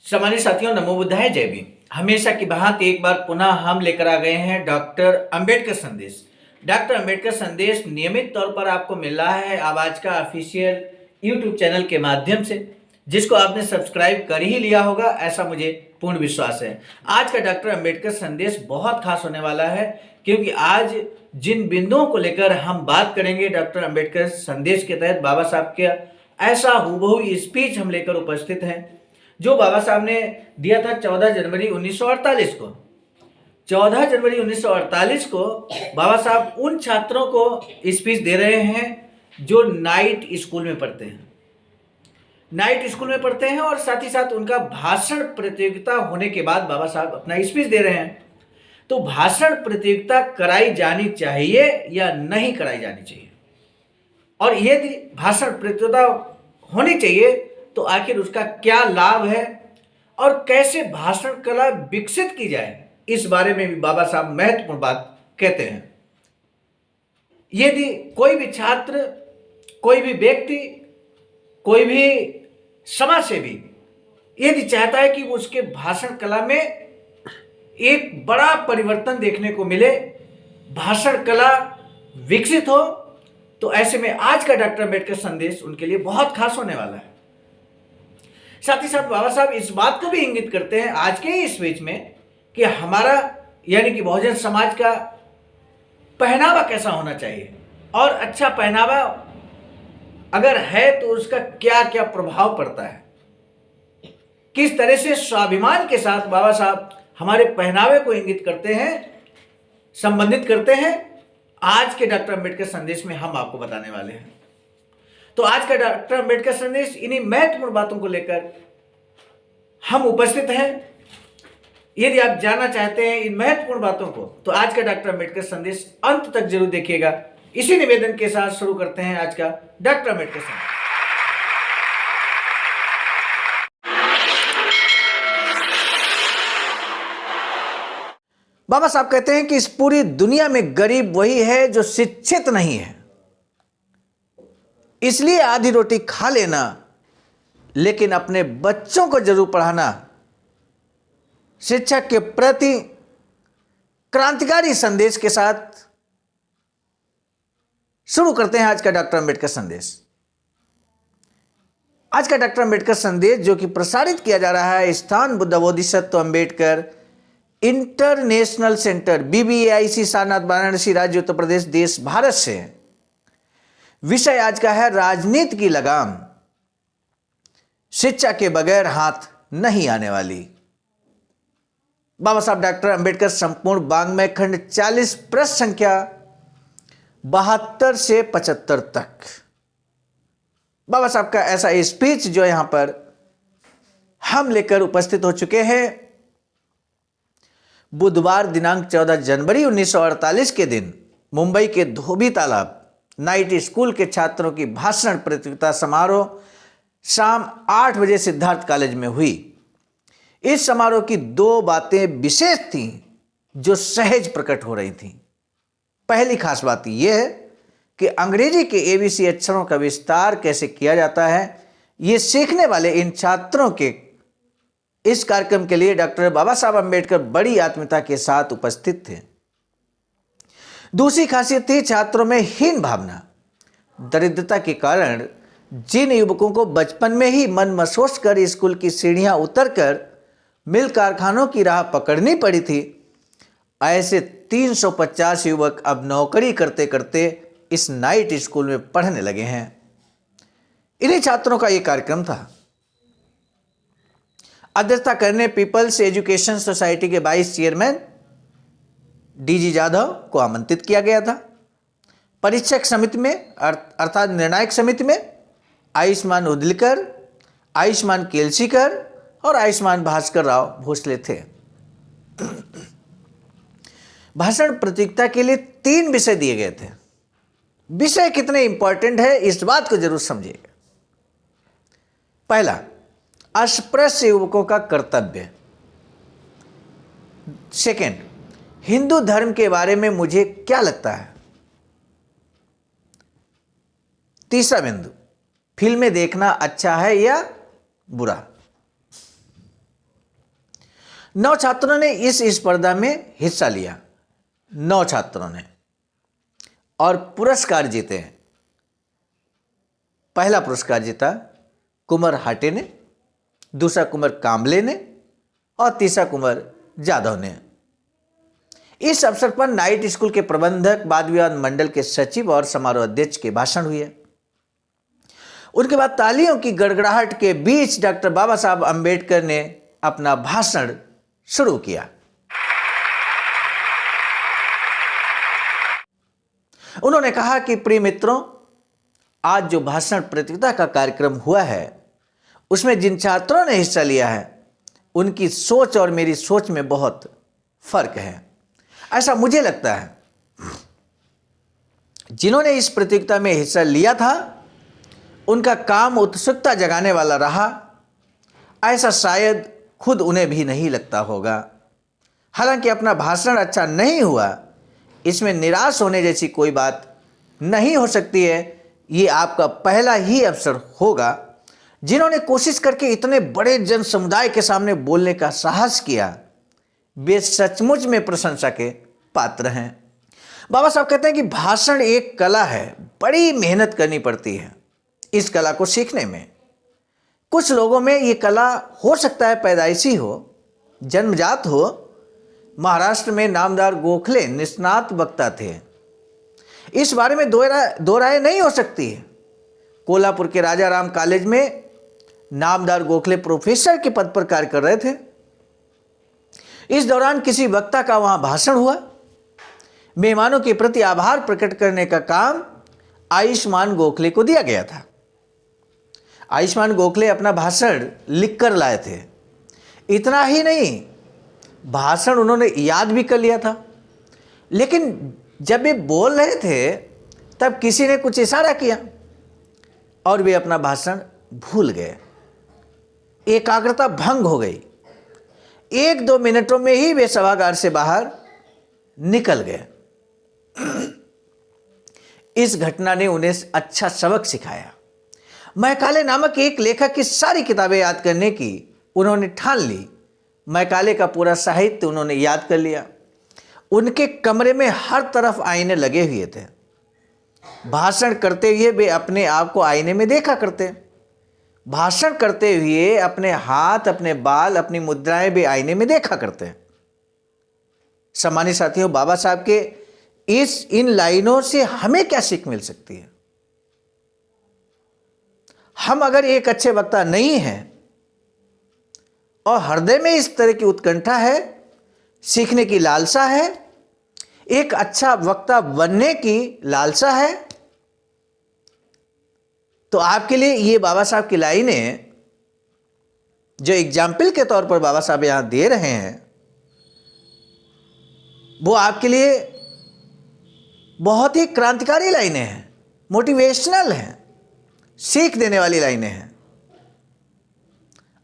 सम्मानित साथियों, नमो बुद्धाय, जय भीम। हमेशा की भांति एक बार पुनः हम लेकर आ गए हैं डॉक्टर अंबेडकर संदेश। डॉक्टर अंबेडकर संदेश नियमित तौर पर आपको मिल रहा है आवाज का ऑफिशियल यूट्यूब चैनल के माध्यम से, जिसको आपने सब्सक्राइब कर ही लिया होगा, ऐसा मुझे पूर्ण विश्वास है। आज का डॉक्टर अंबेडकर संदेश बहुत खास होने वाला है, क्योंकि आज जिन बिंदुओं को लेकर हम बात करेंगे डॉक्टर अंबेडकर संदेश के तहत, बाबा साहब के ऐसा हूबहू स्पीच हम लेकर उपस्थित हैं जो बाबा साहब ने दिया था 14 जनवरी 1948 को। 14 जनवरी 1948 को बाबा साहब उन छात्रों को स्पीच दे रहे हैं जो नाइट स्कूल में पढ़ते हैं। नाइट स्कूल में पढ़ते हैं और साथ ही साथ उनका भाषण प्रतियोगिता होने के बाद बाबा साहब अपना स्पीच दे रहे हैं। तो भाषण प्रतियोगिता कराई जानी चाहिए या नहीं कराई जानी चाहिए, और यदि भाषण प्रतियोगिता होनी चाहिए तो आखिर उसका क्या लाभ है और कैसे भाषण कला विकसित की जाए, इस बारे में भी बाबा साहब महत्वपूर्ण बात कहते हैं। यदि कोई भी छात्र, कोई भी व्यक्ति, कोई भी समाजसेवी यदि चाहता है कि उसके भाषण कला में एक बड़ा परिवर्तन देखने को मिले, भाषण कला विकसित हो, तो ऐसे में आज का डॉक्टर अंबेडकर संदेश उनके लिए बहुत खास होने वाला है। साथ ही साथ बाबा साहब इस बात को भी इंगित करते हैं आज के इस स्पीच में कि हमारा यानी कि बहुजन समाज का पहनावा कैसा होना चाहिए, और अच्छा पहनावा अगर है तो उसका क्या क्या प्रभाव पड़ता है, किस तरह से स्वाभिमान के साथ बाबा साहब हमारे पहनावे को इंगित करते हैं, संबंधित करते हैं। आज के डॉक्टर अंबेडकर संदेश में हम आपको बताने वाले हैं। तो आज का डॉक्टर अंबेडकर संदेश इन्हीं महत्वपूर्ण बातों को लेकर हम उपस्थित हैं। यदि आप जानना चाहते हैं इन महत्वपूर्ण बातों को, तो आज का डॉक्टर अंबेडकर संदेश अंत तक जरूर देखिएगा। इसी निवेदन के साथ शुरू करते हैं आज का डॉक्टर अंबेडकर संदेश। बाबा साहब कहते हैं कि इस पूरी दुनिया में गरीब वही है जो शिक्षित नहीं है, इसलिए आधी रोटी खा लेना लेकिन अपने बच्चों को जरूर पढ़ाना। शिक्षा के प्रति क्रांतिकारी संदेश के साथ शुरू करते हैं आज का डॉक्टर अंबेडकर संदेश। आज का डॉक्टर अंबेडकर संदेश जो कि प्रसारित किया जा रहा है स्थान Buddha Bodhisattva Ambedkar international centre BBAIC Sarnath Varanasi राज्य उत्तर प्रदेश देश भारत से। विषय आज का है राजनीति की लगाम, शिक्षा के बगैर हाथ नहीं आने वाली। बाबा साहब डॉक्टर अंबेडकर संपूर्ण वाङ्मय खंड 40 पृष्ठ संख्या 72 से 75 तक बाबा साहब का ऐसा स्पीच जो यहां पर हम लेकर उपस्थित हो चुके हैं। बुधवार दिनांक 14 जनवरी 1948 के दिन मुंबई के धोबी तालाब नाइट स्कूल के छात्रों की भाषण प्रतियोगिता समारोह शाम 8 बजे सिद्धार्थ कॉलेज में हुई। इस समारोह की 2 बातें विशेष थीं जो सहज प्रकट हो रही थीं। पहली खास बात यह है कि अंग्रेजी के ABC अक्षरों का विस्तार कैसे किया जाता है, ये सीखने वाले इन छात्रों के इस कार्यक्रम के लिए डॉक्टर बाबा साहब अंबेडकर बड़ी आत्मीयता के साथ उपस्थित थे। दूसरी खासियत थी छात्रों में हीन भावना। दरिद्रता के कारण जिन युवकों को बचपन में ही मन मसोस कर स्कूल की सीढ़ियां उतरकर मिल कारखानों की राह पकड़नी पड़ी थी, ऐसे 350 युवक अब नौकरी करते करते इस नाइट स्कूल में पढ़ने लगे हैं। इन्हीं छात्रों का यह कार्यक्रम था। अध्यक्षता करने पीपल्स एजुकेशन सोसाइटी के वाइस चेयरमैन DG जाधव को आमंत्रित किया गया था। परीक्षक समिति में अर्थात निर्णायक समिति में आयुष्मान उदलिकर, आयुष्मान केलसीकर और आयुष्मान भास्कर राव भोसले थे। भाषण प्रतियोगिता के लिए 3 विषय दिए गए थे। विषय कितने इंपॉर्टेंट है इस बात को जरूर समझिएगा। पहला, अस्पृश्य युवकों का कर्तव्य। सेकंड, हिंदू धर्म के बारे में मुझे क्या लगता है। तीसरा बिंदु, फिल्में देखना अच्छा है या बुरा। 9 छात्रों ने इस स्पर्धा में हिस्सा लिया, 9 छात्रों ने, और पुरस्कार जीते हैं। पहला पुरस्कार जीता कुंवर हाटे ने, दूसरा कुंवर कांबले ने और तीसरा कुंवर जाधव ने। इस अवसर पर नाइट स्कूल के प्रबंधक, वाद विवाद मंडल के सचिव और समारोह अध्यक्ष के भाषण हुए। उनके बाद तालियों की गड़गड़ाहट के बीच डॉक्टर बाबा साहब अम्बेडकर ने अपना भाषण शुरू किया। उन्होंने कहा कि प्रिय मित्रों, आज जो भाषण प्रतियोगिता का कार्यक्रम हुआ है उसमें जिन छात्रों ने हिस्सा लिया है उनकी सोच और मेरी सोच में बहुत फर्क है, ऐसा मुझे लगता है। जिन्होंने इस प्रतियोगिता में हिस्सा लिया था उनका काम उत्सुकता जगाने वाला रहा, ऐसा शायद खुद उन्हें भी नहीं लगता होगा। हालांकि अपना भाषण अच्छा नहीं हुआ, इसमें निराश होने जैसी कोई बात नहीं हो सकती है। ये आपका पहला ही अवसर होगा। जिन्होंने कोशिश करके इतने बड़े जन समुदाय के सामने बोलने का साहस किया, वे सचमुच में प्रशंसा के पात्र हैं। बाबा साहब कहते हैं कि भाषण एक कला है, बड़ी मेहनत करनी पड़ती है इस कला को सीखने में। कुछ लोगों में ये कला हो सकता है पैदाइशी हो, जन्मजात हो। महाराष्ट्र में नामदार गोखले निष्णात वक्ता थे, इस बारे में दो राय नहीं हो सकती है। कोल्हापुर के राजाराम कॉलेज में नामदार गोखले प्रोफेसर के पद पर कार्य कर रहे थे। इस दौरान किसी वक्ता का वहां भाषण हुआ। मेहमानों के प्रति आभार प्रकट करने का काम आयुष्मान गोखले को दिया गया था। आयुष्मान गोखले अपना भाषण लिख कर लाए थे। इतना ही नहीं, भाषण उन्होंने याद भी कर लिया था, लेकिन जब वे बोल रहे थे तब किसी ने कुछ इशारा किया और वे अपना भाषण भूल गए। एकाग्रता भंग हो गई। 1-2 मिनटों में ही वे सभागार से बाहर निकल गए। इस घटना ने उन्हें अच्छा सबक सिखाया। मैकाले नामक एक लेखक की सारी किताबें याद करने की उन्होंने ठान ली। मैकाले का पूरा साहित्य उन्होंने याद कर लिया। उनके कमरे में हर तरफ आईने लगे हुए थे। भाषण करते हुए वे अपने आप को आईने में देखा करते। भाषण करते हुए अपने हाथ, अपने बाल, अपनी मुद्राएं भी आईने में देखा करते। सम्मानित साथियों, बाबा साहब के इन लाइनों से हमें क्या सीख मिल सकती है? हम अगर एक अच्छे वक्ता नहीं हैं और हृदय में इस तरह की उत्कंठा है, सीखने की लालसा है, एक अच्छा वक्ता बनने की लालसा है, तो आपके लिए ये बाबा साहब की लाइनें जो एग्जाम्पल के तौर पर बाबा साहब यहां दे रहे हैं, वो आपके लिए बहुत ही क्रांतिकारी लाइनें हैं, मोटिवेशनल हैं, सीख देने वाली लाइनें हैं।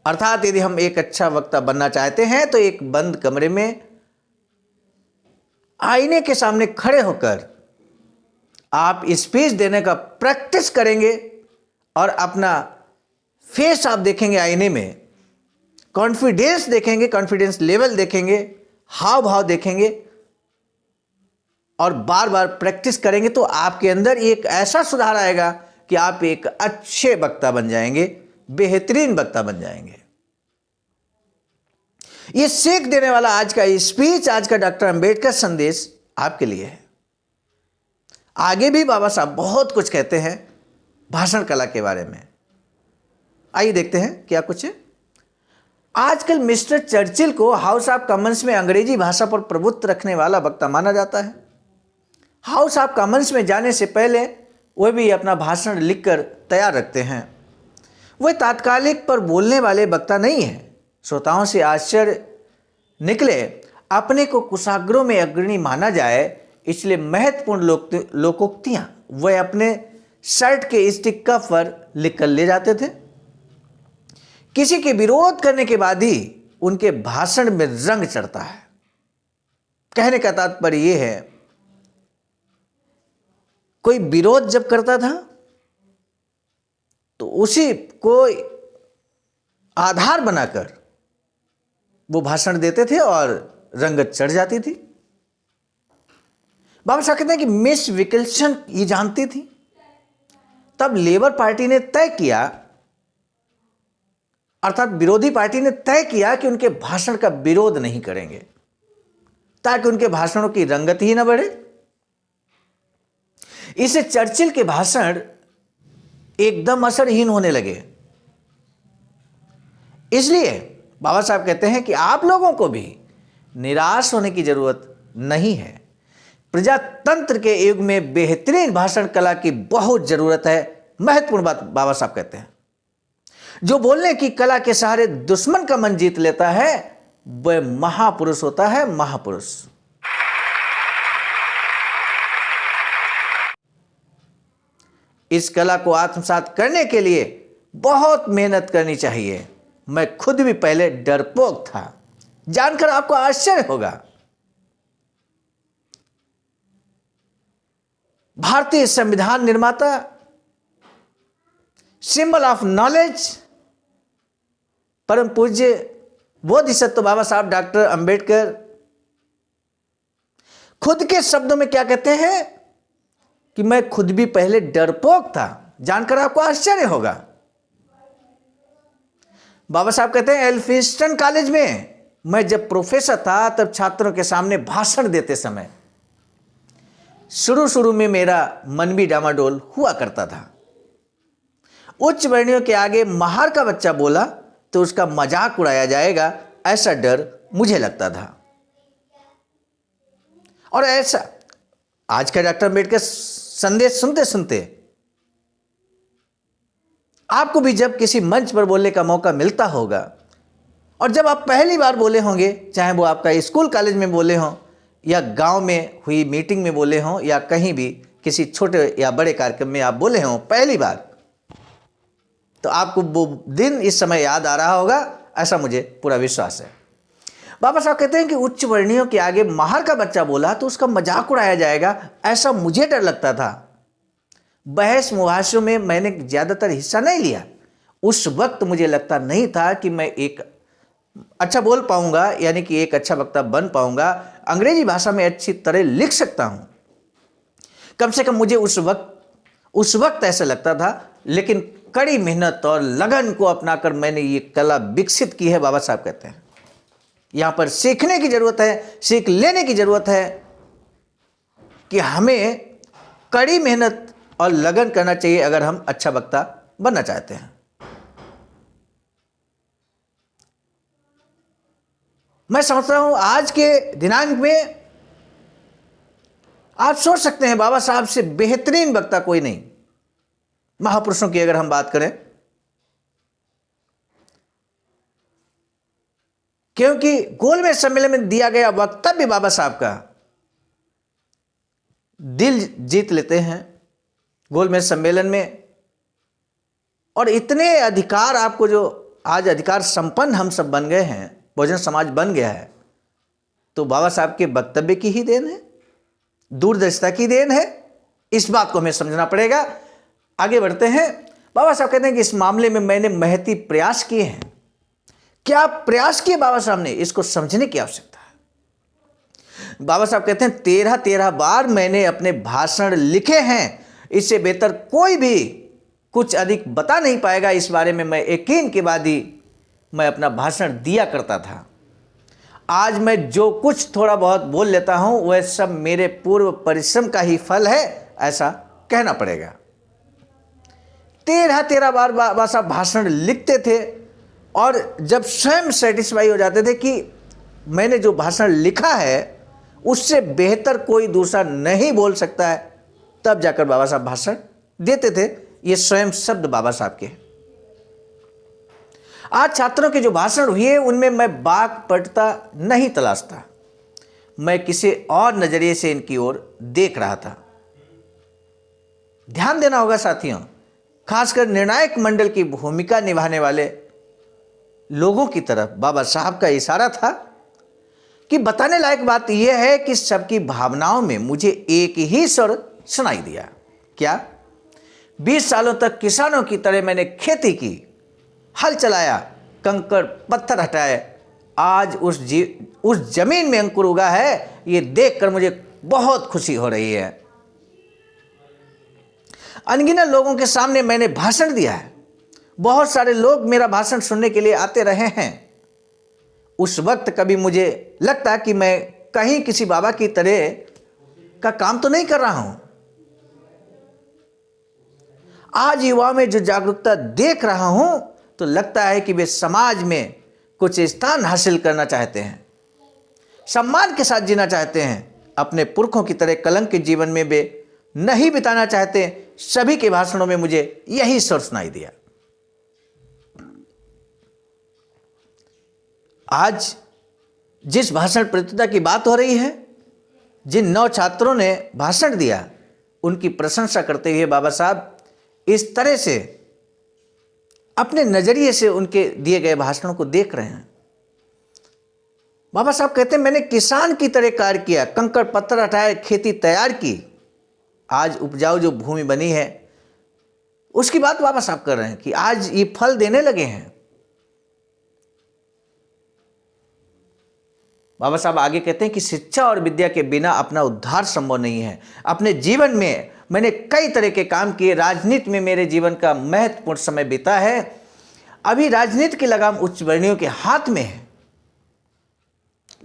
अर्थात यदि हम एक अच्छा वक्ता बनना चाहते हैं तो एक बंद कमरे में आईने के सामने खड़े होकर आप स्पीच देने का प्रैक्टिस करेंगे और अपना फेस आप देखेंगे आईने में, कॉन्फिडेंस देखेंगे, कॉन्फिडेंस लेवल देखेंगे, हाव भाव देखेंगे और बार बार प्रैक्टिस करेंगे तो आपके अंदर एक ऐसा सुधार आएगा कि आप एक अच्छे वक्ता बन जाएंगे, बेहतरीन वक्ता बन जाएंगे। यह सीख देने वाला आज का स्पीच, आज का डॉक्टर अंबेडकर संदेश आपके लिए है। आगे भी बाबा साहब बहुत कुछ कहते हैं भाषण कला के बारे में। आइए देखते हैं क्या कुछ है। आजकल मिस्टर चर्चिल को हाउस ऑफ कॉमन्स में अंग्रेजी भाषा पर प्रभुत्व रखने वाला वक्ता माना जाता है। हाउस ऑफ कॉमन्स में जाने से पहले वह भी अपना भाषण लिखकर तैयार रखते हैं। वह तात्कालिक पर बोलने वाले वक्ता नहीं है। श्रोताओं से आश्चर्य निकले, अपने को कुशाग्रों में अग्रणी माना जाए, इसलिए महत्वपूर्ण लोकोक्तियां वह अपने शर्ट के स्टिक कप पर लिख कर ले जाते थे। किसी के विरोध करने के बाद ही उनके भाषण में रंग चढ़ता है। कहने का तात्पर्य यह है, कोई विरोध जब करता था तो उसी को आधार बनाकर वो भाषण देते थे और रंगत चढ़ जाती थी। बाबा साहब कहते हैं कि मिस विल्सन ये जानती थी। तब लेबर पार्टी ने तय किया, अर्थात विरोधी पार्टी ने तय किया कि उनके भाषण का विरोध नहीं करेंगे, ताकि उनके भाषणों की रंगत ही न बढ़े। इससे चर्चिल के भाषण एकदम असरहीन होने लगे। इसलिए बाबा साहब कहते हैं कि आप लोगों को भी निराश होने की जरूरत नहीं है। प्रजातंत्र के युग में बेहतरीन भाषण कला की बहुत जरूरत है। महत्वपूर्ण बात बाबा साहब कहते हैं, जो बोलने की कला के सहारे दुश्मन का मन जीत लेता है वह महापुरुष होता है, महापुरुष। इस कला को आत्मसात करने के लिए बहुत मेहनत करनी चाहिए। मैं खुद भी पहले डरपोक था, जानकर आपको आश्चर्य होगा। भारतीय संविधान निर्माता, सिंबल ऑफ नॉलेज, परम पूज्य बोधिसत्व बाबा साहब डॉक्टर अंबेडकर खुद के शब्दों में क्या कहते हैं कि मैं खुद भी पहले डरपोक था, जानकर आपको आश्चर्य होगा। बाबा साहब कहते हैं एल्फिंस्टन कॉलेज में मैं जब प्रोफेसर था तब छात्रों के सामने भाषण देते समय शुरू में मेरा मन भी डामाडोल हुआ करता था। उच्च वर्णियों के आगे महार का बच्चा बोला तो उसका मजाक उड़ाया जाएगा, ऐसा डर मुझे लगता था। और ऐसा आज का डॉक्टर अम्बेडकर संदेश सुनते सुनते आपको भी जब किसी मंच पर बोलने का मौका मिलता होगा, और जब आप पहली बार बोले होंगे, चाहे वो आपका स्कूल कॉलेज में बोले हों या गांव में हुई मीटिंग में बोले हों या कहीं भी किसी छोटे या बड़े कार्यक्रम में आप बोले हों पहली बार, तो आपको वो दिन इस समय याद आ रहा होगा, ऐसा मुझे पूरा विश्वास है। बाबा साहब कहते हैं कि उच्च वर्णियों के आगे महार का बच्चा बोला तो उसका मजाक उड़ाया जाएगा, ऐसा मुझे डर लगता था। बहस मुहासों में मैंने ज़्यादातर हिस्सा नहीं लिया। उस वक्त मुझे लगता नहीं था कि मैं एक अच्छा बोल पाऊंगा, यानी कि एक अच्छा वक्ता बन पाऊंगा, अंग्रेजी भाषा में अच्छी तरह लिख सकता हूं। कम से कम मुझे उस वक्त ऐसा लगता था, लेकिन कड़ी मेहनत और लगन को अपनाकर मैंने ये कला विकसित की है। बाबा साहब कहते हैं यहां पर सीखने की जरूरत है, सीख लेने की जरूरत है कि हमें कड़ी मेहनत और लगन करना चाहिए अगर हम अच्छा वक्ता बनना चाहते हैं। मैं समझता हूं आज के दिनांक में आप सोच सकते हैं बाबा साहब से बेहतरीन वक्ता कोई नहीं। महापुरुषों की अगर हम बात करें, क्योंकि गोलमेज सम्मेलन में दिया गया वक्तव्य बाबा साहब का दिल जीत लेते हैं गोलमेज सम्मेलन में, और इतने अधिकार आपको, जो आज अधिकार संपन्न हम सब बन गए हैं, बहुजन समाज बन गया है, तो बाबा साहब के वक्तव्य की ही देन है, दूरदर्शिता की देन है। इस बात को हमें समझना पड़ेगा। आगे बढ़ते हैं। बाबा साहब कहते हैं कि इस मामले में मैंने महती प्रयास किए हैं। क्या प्रयास किए बाबा साहब ने, इसको समझने की आवश्यकता है। बाबा साहब कहते हैं 13 बार मैंने अपने भाषण लिखे हैं, इससे बेहतर कोई भी कुछ अधिक बता नहीं पाएगा। इस बारे में मैं यकीन के बाद ही मैं अपना भाषण दिया करता था। आज मैं जो कुछ थोड़ा बहुत बोल लेता हूं वह सब मेरे पूर्व परिश्रम का ही फल है, ऐसा कहना पड़ेगा। 13 बार बाबा साहब भाषण लिखते थे, और जब स्वयं सेटिस्फाई हो जाते थे कि मैंने जो भाषण लिखा है उससे बेहतर कोई दूसरा नहीं बोल सकता है, तब जाकर बाबा साहब भाषण देते थे। ये स्वयं शब्द बाबा साहब के। आज छात्रों के जो भाषण हुए उनमें मैं बाग पटता नहीं तलाशता, मैं किसी और नजरिए से इनकी ओर देख रहा था। ध्यान देना होगा साथियों, खासकर निर्णायक मंडल की भूमिका निभाने वाले लोगों की तरफ बाबा साहब का इशारा था कि बताने लायक बात यह है कि सबकी भावनाओं में मुझे एक ही स्वर सुनाई दिया। क्या? 20 सालों तक किसानों की तरह मैंने खेती की, हल चलाया, कंकड़ पत्थर हटाए, आज उस जमीन में अंकुर उगा है, ये देखकर मुझे बहुत खुशी हो रही है। अनगिनत लोगों के सामने मैंने भाषण दिया है, बहुत सारे लोग मेरा भाषण सुनने के लिए आते रहे हैं। उस वक्त कभी मुझे लगता कि मैं कहीं किसी बाबा की तरह का काम तो नहीं कर रहा हूं। आज युवाओं में जो जागरूकता देख रहा हूं तो लगता है कि वे समाज में कुछ स्थान हासिल करना चाहते हैं, सम्मान के साथ जीना चाहते हैं, अपने पुरखों की तरह कलंक के जीवन में वे नहीं बिताना चाहते। सभी के भाषणों में मुझे यही स्वर सुनाई दिया। आज जिस भाषण प्रतियोगिता की बात हो रही है, जिन 9 छात्रों ने भाषण दिया, उनकी प्रशंसा करते हुए बाबा साहब इस तरह से अपने नजरिए से उनके दिए गए भाषणों को देख रहे हैं। बाबा साहब कहते हैं, मैंने किसान की तरह कार्य किया, कंकड़ पत्थर हटाए, खेती तैयार की, आज उपजाऊ जो भूमि बनी है उसकी बात बाबा साहब कर रहे हैं कि आज ये फल देने लगे हैं। बाबा साहब आगे कहते हैं कि शिक्षा और विद्या के बिना अपना उद्धार संभव नहीं है। अपने जीवन में मैंने कई तरह के काम किए, राजनीति में मेरे जीवन का महत्वपूर्ण समय बीता है। अभी राजनीति की लगाम उच्च वर्णियों के हाथ में है।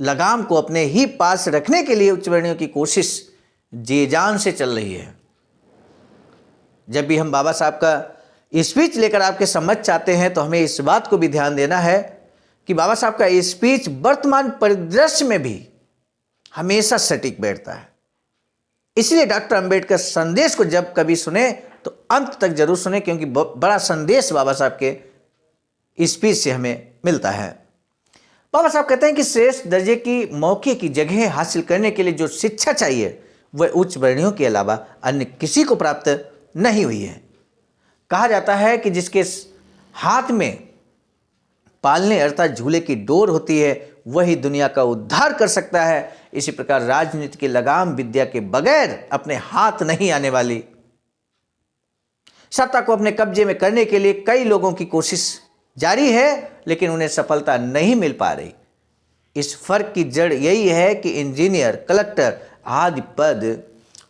लगाम को अपने ही पास रखने के लिए उच्च वर्णियों की कोशिश जी जान से चल रही है। जब भी हम बाबा साहब का स्पीच लेकर आपके समझ चाहते हैं तो हमें इस बात को भी ध्यान देना है कि बाबा साहब का स्पीच वर्तमान परिदृश्य में भी हमेशा सटीक बैठता है। इसलिए डॉक्टर अंबेडकर संदेश को जब कभी सुने तो अंत तक जरूर सुने, क्योंकि बड़ा संदेश बाबा साहब के स्पीच से हमें मिलता है। बाबा साहब कहते हैं कि श्रेष्ठ दर्जे की मौके की जगह हासिल करने के लिए जो शिक्षा चाहिए वह उच्च वर्णियों के अलावा अन्य किसी को प्राप्त नहीं हुई है। कहा जाता है कि जिसके हाथ में पालने अर्थात झूले की डोर होती है वही दुनिया का उद्धार कर सकता है। इसी प्रकार राजनीति की लगाम विद्या के बगैर अपने हाथ नहीं आने वाली। सत्ता को अपने कब्जे में करने के लिए कई लोगों की कोशिश जारी है, लेकिन उन्हें सफलता नहीं मिल पा रही। इस फर्क की जड़ यही है कि इंजीनियर, कलेक्टर आदि पद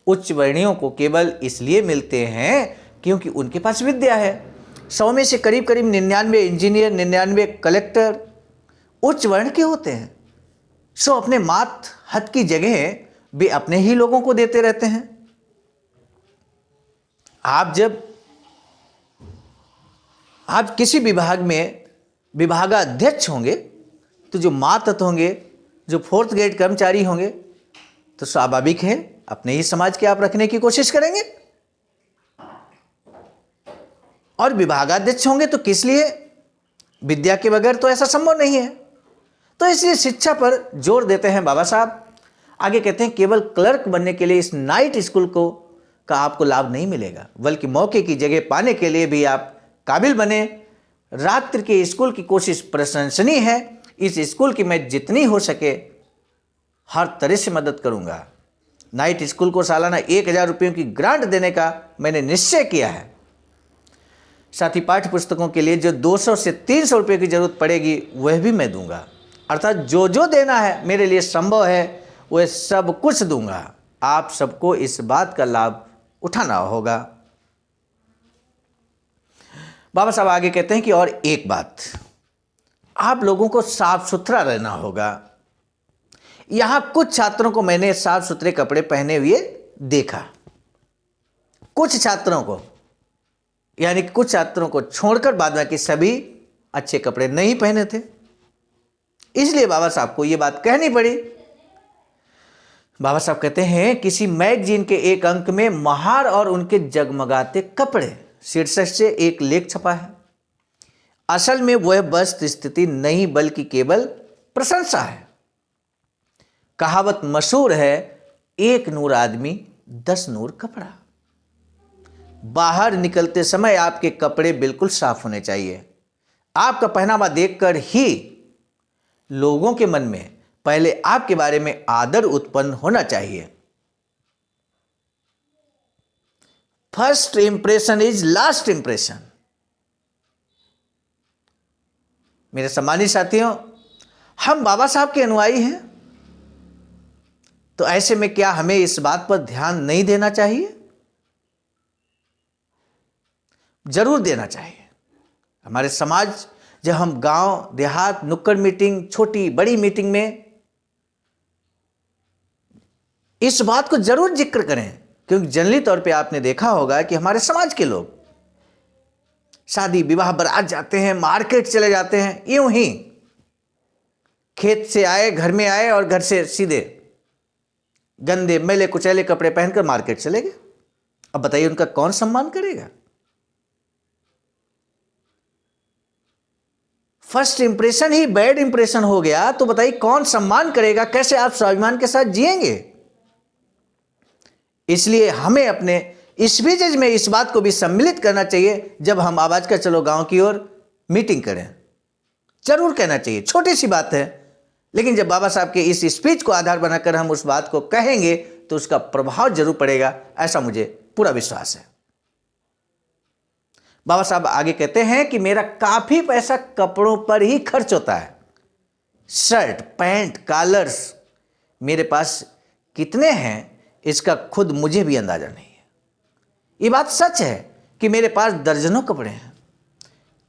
उच्च वर्णियों को केवल इसलिए मिलते हैं क्योंकि उनके पास विद्या है। 100 में से करीब 99 इंजीनियर, 99 कलेक्टर उच्च वर्ण के होते हैं। सो अपने मात हत की जगह वे अपने ही लोगों को देते रहते हैं। आप किसी विभाग में विभागाध्यक्ष होंगे तो जो मातहत होंगे, जो 4th ग्रेड कर्मचारी होंगे, तो स्वाभाविक है अपने ही समाज के आप रखने की कोशिश करेंगे। और विभागाध्यक्ष होंगे तो किस लिए? विद्या के बगैर तो ऐसा संभव नहीं है। तो इसलिए शिक्षा पर जोर देते हैं बाबा साहब। आगे कहते हैं केवल क्लर्क बनने के लिए इस नाइट स्कूल का आपको लाभ नहीं मिलेगा, बल्कि मौके की जगह पाने के लिए भी आप काबिल बने। रात्रि के स्कूल की कोशिश प्रशंसनीय है। इस स्कूल की मैं जितनी हो सके हर तरह से मदद करूंगा। नाइट स्कूल को सालाना 1000 रुपयों की ग्रांट देने का मैंने निश्चय किया है। साथ ही पाठ्य पुस्तकों के लिए जो 200 से 300 रुपये की जरूरत पड़ेगी वह भी मैं दूंगा। अर्थात जो जो देना है मेरे लिए संभव है वह सब कुछ दूंगा। आप सबको इस बात का लाभ उठाना होगा। बाबा साहब आगे कहते हैं कि और एक बात, आप लोगों को साफ सुथरा रहना होगा। यहां कुछ छात्रों को मैंने साफ सुथरे कपड़े पहने हुए देखा। कुछ छात्रों को, यानी कि कुछ छात्रों को छोड़कर बाद बाकी सभी अच्छे कपड़े नहीं पहने थे। इसलिए बाबा साहब को यह बात कहनी पड़ी। बाबा साहब कहते हैं किसी मैगजीन के एक अंक में महार और उनके जगमगाते कपड़े शीर्षक से एक लेख छपा है। असल में वह वस्तु स्थिति नहीं बल्कि केवल प्रशंसा है। कहावत मशहूर है, 1 नूर आदमी 10 नूर कपड़ा। बाहर निकलते समय आपके कपड़े बिल्कुल साफ होने चाहिए। आपका पहनावा देखकर ही लोगों के मन में पहले आपके बारे में आदर उत्पन्न होना चाहिए। First impression is last impression. मेरे सम्मानित साथियों, हम बाबा साहब के अनुयायी हैं, तो ऐसे में क्या हमें इस बात पर ध्यान नहीं देना चाहिए? जरूर देना चाहिए। हमारे समाज, जब हम गांव देहात नुक्कड़ मीटिंग, छोटी बड़ी मीटिंग में इस बात को जरूर जिक्र करें, क्योंकि जनरली तौर पे आपने देखा होगा कि हमारे समाज के लोग शादी विवाह बारात जाते हैं, मार्केट चले जाते हैं, यूं ही खेत से आए, घर में आए और घर से सीधे गंदे मैले कुचैले कपड़े पहनकर मार्केट चले गए। अब बताइए उनका कौन सम्मान करेगा? फर्स्ट इंप्रेशन ही बैड इंप्रेशन हो गया, तो बताइए कौन सम्मान करेगा? कैसे आप स्वाभिमान के साथ जिएंगे? इसलिए हमें अपने इस मैसेज में इस बात को भी सम्मिलित करना चाहिए, जब हम आवाज का चलो गांव की ओर मीटिंग करें, जरूर कहना चाहिए। छोटी सी बात है, लेकिन जब बाबा साहब के इस स्पीच को आधार बनाकर हम उस बात को कहेंगे तो उसका प्रभाव जरूर पड़ेगा, ऐसा मुझे पूरा विश्वास है। बाबा साहब आगे कहते हैं कि मेरा काफी पैसा कपड़ों पर ही खर्च होता है। शर्ट, पैंट, कॉलर्स मेरे पास कितने हैं इसका खुद मुझे भी अंदाजा नहीं है। ये बात सच है कि मेरे पास दर्जनों कपड़े हैं।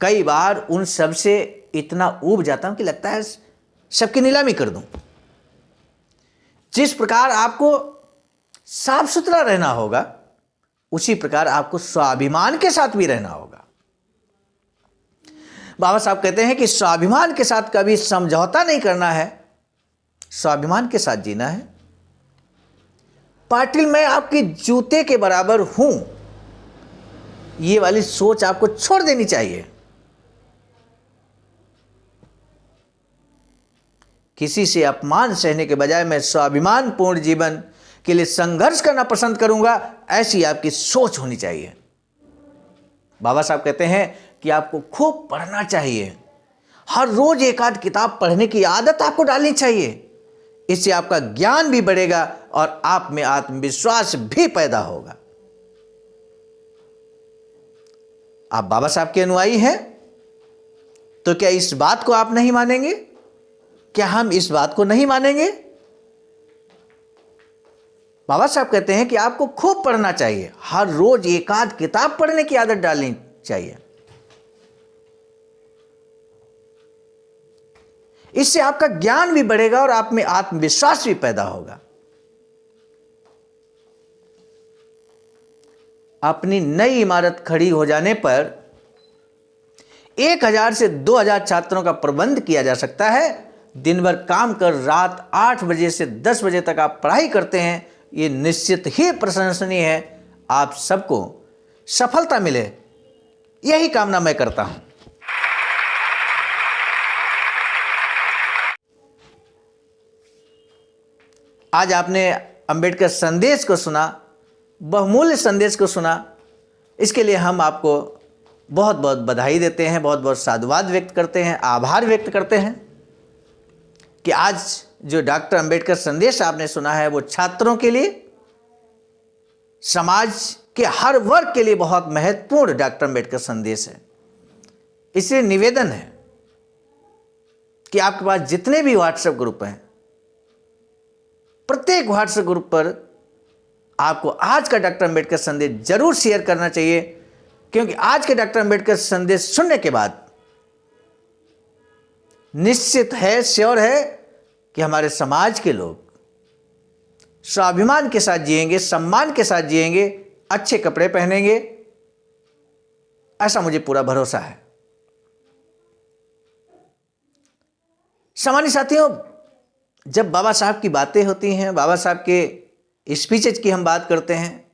कई बार उन सब से इतना ऊब जाता हूं कि लगता है सबकी नीलामी कर दूं। जिस प्रकार आपको साफ सुथरा रहना होगा, उसी प्रकार आपको स्वाभिमान के साथ भी रहना होगा। बाबा साहब कहते हैं कि स्वाभिमान के साथ कभी समझौता नहीं करना है, स्वाभिमान के साथ जीना है। पाटिल मैं आपके जूते के बराबर हूं, ये वाली सोच आपको छोड़ देनी चाहिए। किसी से अपमान सहने के बजाय मैं स्वाभिमान पूर्ण जीवन के लिए संघर्ष करना पसंद करूंगा, ऐसी आपकी सोच होनी चाहिए। बाबा साहब कहते हैं कि आपको खूब पढ़ना चाहिए। हर रोज एक आध किताब पढ़ने की आदत आपको डालनी चाहिए। इससे आपका ज्ञान भी बढ़ेगा और आप में आत्मविश्वास भी पैदा होगा। आप बाबा साहब के अनुयायी हैं, तो क्या इस बात को आप नहीं मानेंगे? क्या हम इस बात को नहीं मानेंगे? बाबा साहब कहते हैं कि आपको खूब पढ़ना चाहिए, हर रोज एक आध किताब पढ़ने की आदत डालनी चाहिए। इससे आपका ज्ञान भी बढ़ेगा और आप में आत्मविश्वास भी पैदा होगा। अपनी नई इमारत खड़ी हो जाने पर 1000 से 2000 छात्रों का प्रबंध किया जा सकता है। दिन भर काम कर रात 8 बजे से 10 बजे तक आप पढ़ाई करते हैं, ये निश्चित ही प्रशंसनीय है। आप सबको सफलता मिले, यही कामना मैं करता हूं। आज आपने अंबेडकर संदेश को सुना, बहुमूल्य संदेश को सुना। इसके लिए हम आपको बहुत बहुत बधाई देते हैं, बहुत बहुत साधुवाद व्यक्त करते हैं, आभार व्यक्त करते हैं कि आज जो डॉक्टर अंबेडकर संदेश आपने सुना है वो छात्रों के लिए, समाज के हर वर्ग के लिए बहुत महत्वपूर्ण डॉक्टर अंबेडकर संदेश है। इसलिए निवेदन है कि आपके पास जितने भी व्हाट्सएप ग्रुप हैं, प्रत्येक व्हाट्सएप ग्रुप पर आपको आज का डॉक्टर अंबेडकर संदेश जरूर शेयर करना चाहिए, क्योंकि आज के डॉक्टर अंबेडकर संदेश सुनने के बाद निश्चित है, श्योर है कि हमारे समाज के लोग स्वाभिमान के साथ जिएंगे, सम्मान के साथ जिएंगे, अच्छे कपड़े पहनेंगे, ऐसा मुझे पूरा भरोसा है। सामान्य साथियों, जब बाबा साहब की बातें होती हैं, बाबा साहब के स्पीचेज की हम बात करते हैं,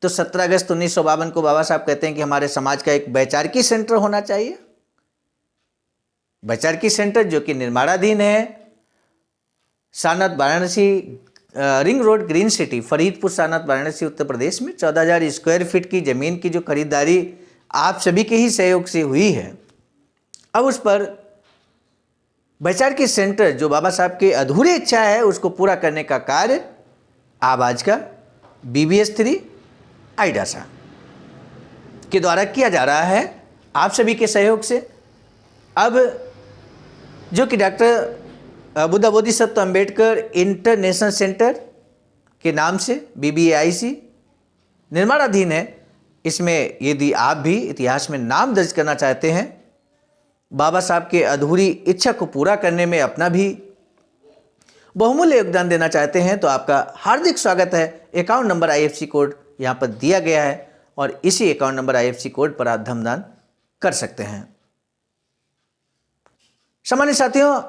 तो 17 अगस्त 1952 को बाबा साहब कहते हैं कि हमारे समाज का एक वैचारिकी सेंटर होना चाहिए। वैचारिकी सेंटर जो कि निर्माणाधीन है, Sarnath Varanasi ring road, green city, Faridpur Sarnath Varanasi, Uttar Pradesh में 14,000 स्क्वायर फीट की ज़मीन की जो खरीदारी आप सभी के ही सहयोग से हुई है, अब उस पर वैचारिकी सेंटर जो बाबा साहब की अधूरी इच्छा है उसको पूरा करने का कार्य आवाज का BBS3 आईडासा के द्वारा किया जा रहा है, आप सभी के सहयोग से। अब जो कि doctor Buddha Bodhisattva Ambedkar international centre के नाम से BBAIC निर्माणाधीन है। इसमें यदि आप भी इतिहास में नाम दर्ज करना चाहते हैं, बाबा साहब के अधूरी इच्छा को पूरा करने में अपना भी बहुमूल्य योगदान देना चाहते हैं, तो आपका हार्दिक स्वागत है। अकाउंट नंबर IFSC कोड यहाँ पर दिया गया है और इसी अकाउंट नंबर IFSC कोड पर आप धमदान कर सकते हैं। सामान्य साथियों,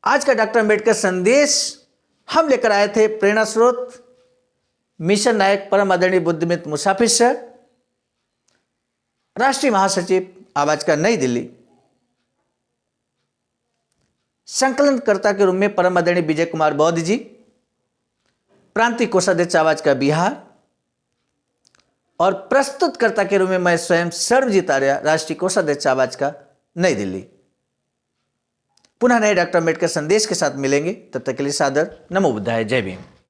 आज का डॉक्टर अंबेडकर संदेश हम लेकर आए थे प्रेरणा स्रोत मिशन नायक परम आदरणीय बुद्धमित्र मुसाफिर सर, राष्ट्रीय महासचिव आवाज का नई दिल्ली, संकलनकर्ता के रूप में परम आदरणीय विजय कुमार बौद्ध जी, प्रांतीय कोषाध्यक्ष आवाज का बिहार, और प्रस्तुतकर्ता के रूप में मैं स्वयं सर्वजीत आर्य, राष्ट्रीय कोषाध्यक्ष आवाज का नई दिल्ली। पुनः नए डॉक्टर अंबेडकर संदेश के साथ मिलेंगे, तब तक के लिए सादर नमो बुद्धाय, जय भीम।